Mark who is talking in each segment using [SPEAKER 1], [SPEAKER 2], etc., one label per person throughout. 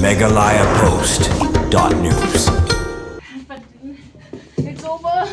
[SPEAKER 1] MeghalayaPost.news.
[SPEAKER 2] It's over.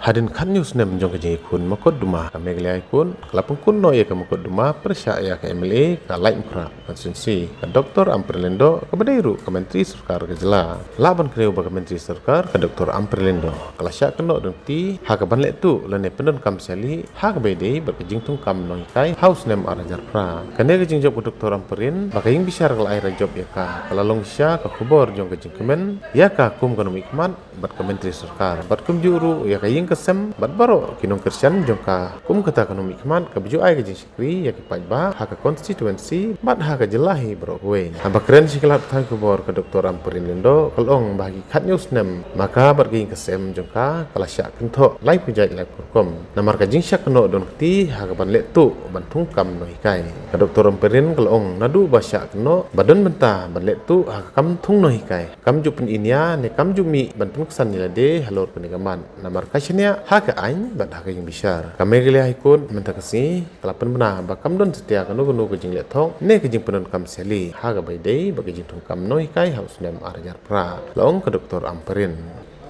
[SPEAKER 3] Hadien kan news nem jong keji kun Mukotduma Meghalaya kun kelapun kun no ya ke Mukotduma percaya ke MLA ke lain pra konstitusi ke Dr. Ampareen ke Bedairu ke Menteri Sarkar ke Jela laban kreu ke Menteri Sarkar ke Dr. Ampareen kalau syak keno dengti ha ke banlek tu lene pendon kam seli ha ke bedai berkejing tung kam no kai house nem arajar pra kene kejing job ke Dr. Ampareen bakaying bisar ke air job ya ka kalau long sya ke kubor jong kejing kemen ya ka kum ekonomi keman bat ke Menteri Sarkar bat kum juru ya kaying kesem bat baro kinong kersian jongka kum kata ekonomi keman ke baju ai ke jingsikri ya ke pajba ha ke konstituensi bat ha ke jelahi bro we abakren sikelap thai kubor ke Dr. Ampareen lindo kalong bagi kat news nem maka bat ging kesem jongka kalasya kentho lai pujai lai kurkom namar ke jingsyak keno don kti ha ke ban lek tu ban thungkam no hikai ke Dr. Ampareen kalong nadu basya keno badon benta ban lek tu ha ke kam thung no hikai kam ju pen inya ne kam ju mi ban pungsan ni lade halor penikaman namar kasnya ha ke ain bat ha ke yang bisar kami gelih ikut menta kesi kalapan bena bakam don setia kanu kanu ke jing lek thong ne ke jing penon kam seli ha ke baidei bagi jing thungkam no hikai haus nem arajar pra long ke Dr. Ampareen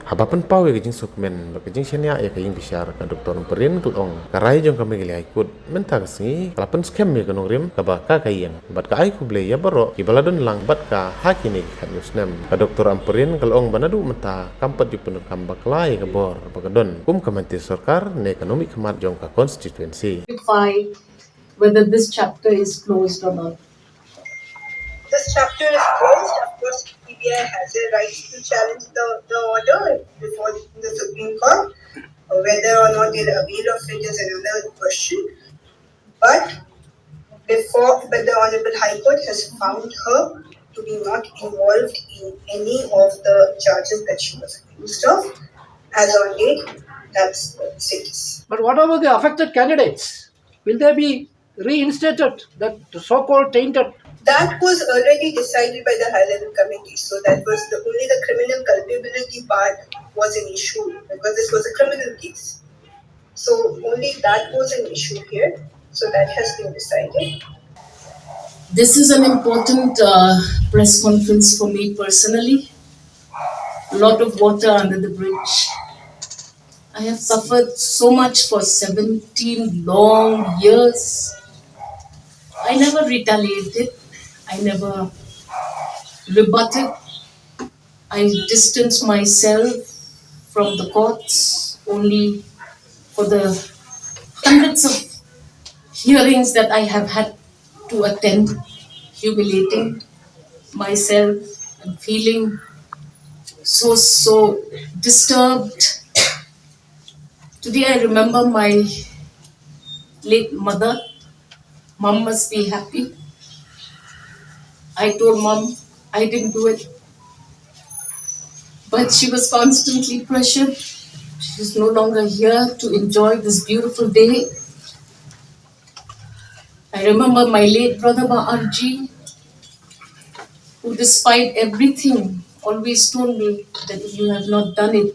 [SPEAKER 3] Habapan pau ya kejing sukmen, kejing senya ya kejing bisar ke Dr. Ampareen kelong. Karai jong kami geli ikut mentah kesini, kalapan scam ya kenong rim kabaka kayang. Bat ka ai kuble ya baro, ibaladon lang bat ka hakini kat newsnem. Ka Dr. Ampareen kelong banadu mentah kampat di penut kambak lai ke bor bagadon. Kum Menteri Sarkar ne ekonomi kemat jong ka konstituensi.
[SPEAKER 2] Whether this chapter is closed or not.
[SPEAKER 4] This chapter is closed. Of course, PBI has a right to challenge the order before the Supreme Court. Whether or not they'll avail of it is another question. But the Honorable High Court has found her to be not involved in any of the charges that she was accused of. As on date, that's the status.
[SPEAKER 5] But what about the affected candidates? Will they be reinstated? That so-called tainted?
[SPEAKER 4] That was already decided by the high level committee. So that was only the criminal culpability part was an issue because this was a criminal case. So only that was an issue here. So that has been decided.
[SPEAKER 6] This is an important press conference for me personally. A lot of water under the bridge. I have suffered so much for 17 long years. I never retaliated. I never rebutted. I distanced myself from the courts only for the hundreds of hearings that I have had to attend, humiliating myself and feeling so disturbed. Today I remember my late mother. Mom must be happy. I told Mom I didn't do it. But she was constantly pressured. She's no longer here to enjoy this beautiful day. I remember my late brother Ba'arji, who despite everything always told me that if you have not done it,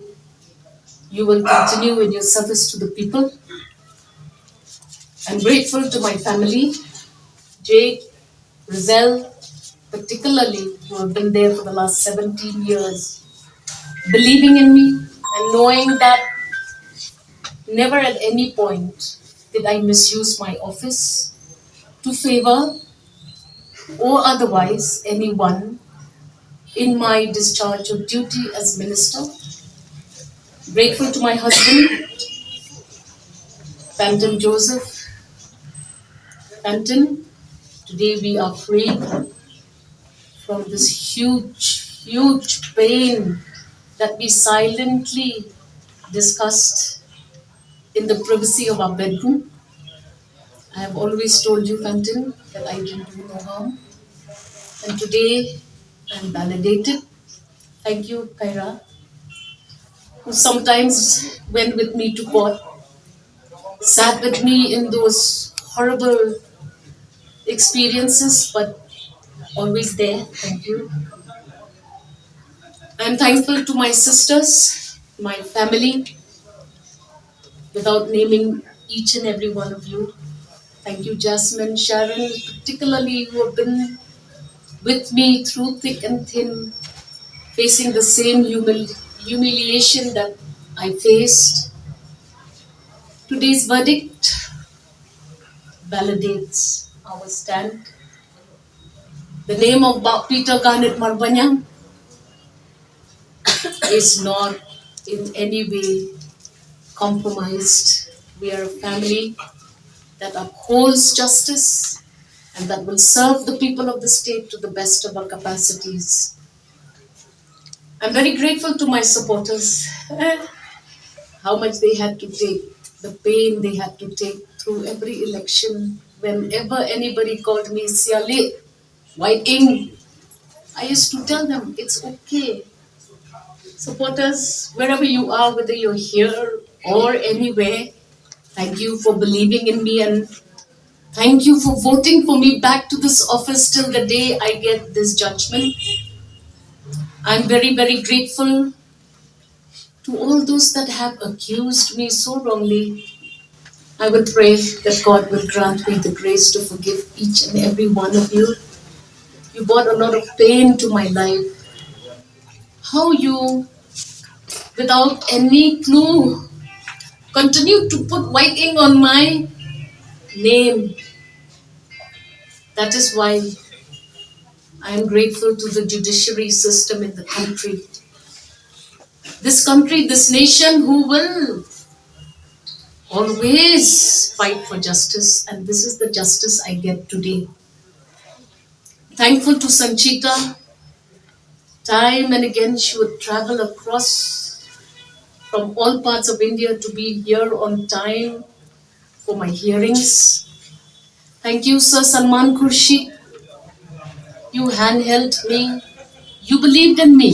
[SPEAKER 6] you will continue in your service to the people. I'm grateful to my family, Jake, Rizal, particularly, who have been there for the last 17 years, believing in me and knowing that never at any point did I misuse my office to favor or otherwise anyone in my discharge of duty as minister. Grateful to my husband, Phantom Joseph. Phantom, today we are free from this huge pain that we silently discussed in the privacy of our bedroom. I have always told you, Phantom, that I didn't do no harm. And today I'm validated. Thank you, Kaira, who sometimes went with me to court, sat with me in those horrible experiences, but always there. Thank you. I'm thankful to my sisters, my family, without naming each and every one of you. Thank you, Jasmine, Sharon, particularly who have been with me through thick and thin, facing the same humiliation that I faced. Today's verdict validates our stand. The name of Bak Peter Garnet Marbanyang is not in any way compromised. We are a family that upholds justice and that will serve the people of the state to the best of our capacities. I'm very grateful to my supporters, how much they had to take, the pain they had to take through every election. Whenever anybody called me Sia Lieh, White King, I used to tell them it's okay. Supporters, wherever you are, whether you're here or anywhere, thank you for believing in me and thank you for voting for me back to this office till the day I get this judgment. I'm very, very grateful to all those that have accused me so wrongly. I would pray that God will grant me the grace to forgive each and every one of you. You brought a lot of pain to my life. How you, without any clue, continue to put white ink on my name. That is why I am grateful to the judiciary system in the country. This country, this nation who will always fight for justice, and this is the justice I get today. Thankful to Sanchita. Time and again she would travel across from all parts of India to be here on time for my hearings. Thank you, Sir Salman Khurshid. You handheld me. You believed in me.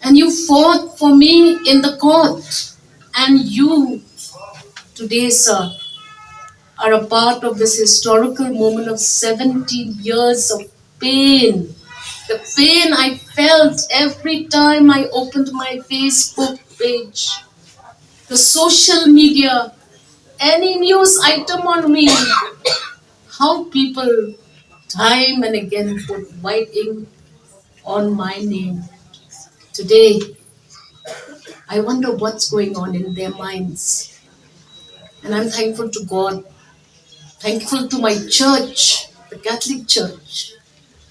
[SPEAKER 6] And you fought for me in the court. And you, today, sir, are a part of this historical moment of 17 years of pain. The pain I felt every time I opened my Facebook page, the social media, any news item on me, how people time and again put white ink on my name. Today, I wonder what's going on in their minds. And I'm thankful to God, thankful to my church, the Catholic Church,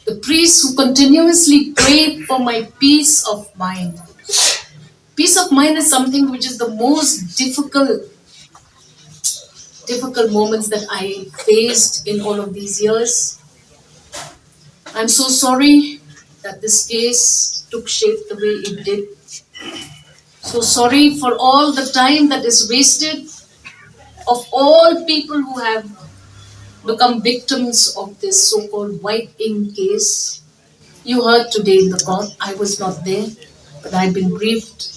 [SPEAKER 6] the priests who continuously prayed for my peace of mind. Peace of mind is something which is the most difficult moments that I faced in all of these years. I'm so sorry that this case took shape the way it did. So sorry for all the time that is wasted of all people who have become victims of this so-called white ink case. You heard today in the court, I was not there, but I've been briefed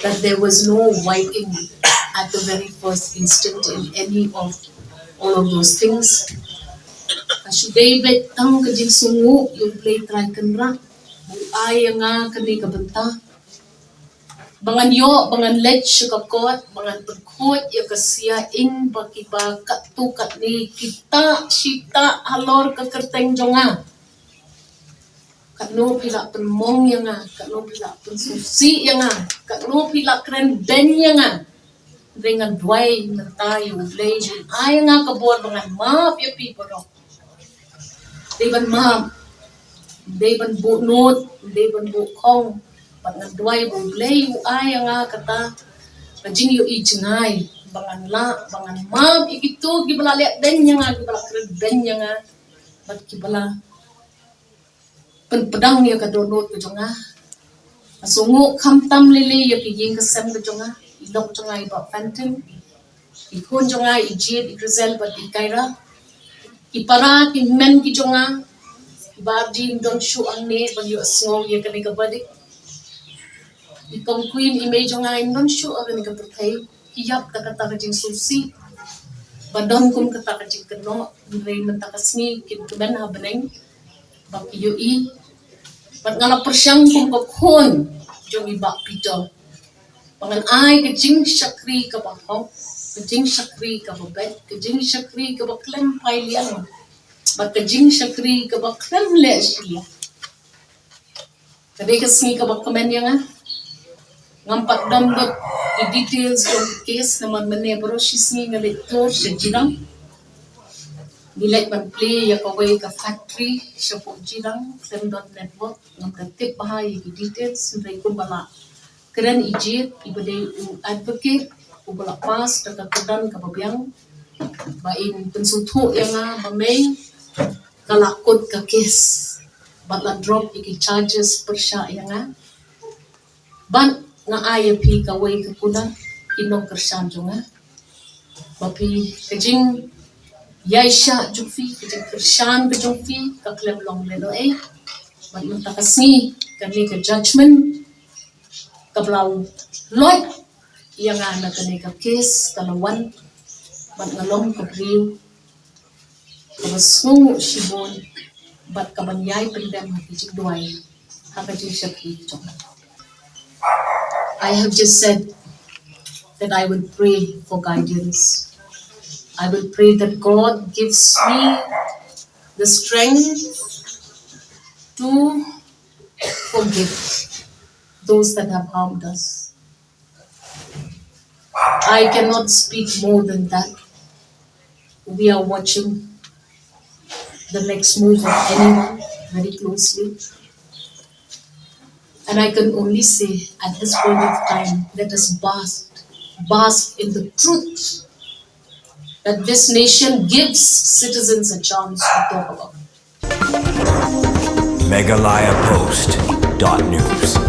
[SPEAKER 6] that there was no white ink at the very first instant in any of all of those things. David tang kajing sungu yung play try kanra ay nga kani kabanta bangan yo bangan lech kakot bangan pagkot ya kasia ing bakiba katukat ni kita sita halor kakerteng jonga kano pila penmong yang nga kano pila pensusi yang nga kano pila kren ben yang nga dengan dway na tayo play ay nga kabor bangan map ya people they ban map they ban bo note they ban bo kong but na dway bo play ay nga kata kajing yo ichngai bangan la bangan map ikito gibala le den yang nga gibala kren ben yang nga but gibala pedang ya kadonot ko jonga asungo kamtam lili ya kiying kasem ko jonga ilok jonga iba phantom ikon jonga ijid ikresel but ikaira ipara men ki jonga ibading don shu ang ne bag yu asngo ya kani ka badik ikong queen image jonga don shu ang ni ka perthai kiyap ta kata kajing susi badon kum kata kajing keno rei mentakasni kin ben ha beneng bak yu i pat ngala persyang kum kakhon jong ibak pito pangan ai kajing syakri ka bahong Kajing shakri ka babet, kajing shakri ka baklem pailian, but kajing shakri ka baklem le shili. Kade kasni ka bakamen yang ngampak dambot the details of the case naman mane bro shisni ngalektor shajirang nilai man play ya kawai ka factory shapo jirang claim.network ngam ka tip bahai the details nrai kumbala keren ijit ibade advocate kubala pas taka kedan ka babyang ba in konsultu yang ba main kalakot ka case batla drop iki charges persya yang ban nga IAP kawai ka kuna inong kersan jonga bapi kajing yaisha jungfi kajing kersan ka jungfi ka klem long lelo ban mentakasni kani ka judgment kablaw lot yang ana kani ka case kalawan ban ngalong ka priw kabasung shibon bat kabanyay pendem hakijing duay hakajing shakri jonga. I have just said that I will pray for guidance. I will pray that God gives me the strength to forgive those that have harmed us. I cannot speak more than that. We are watching the next move of anyone very closely. And I can only say at this point of time, let us bask in the truth that this nation gives citizens a chance to talk about.
[SPEAKER 1] MeghalayaPost.news.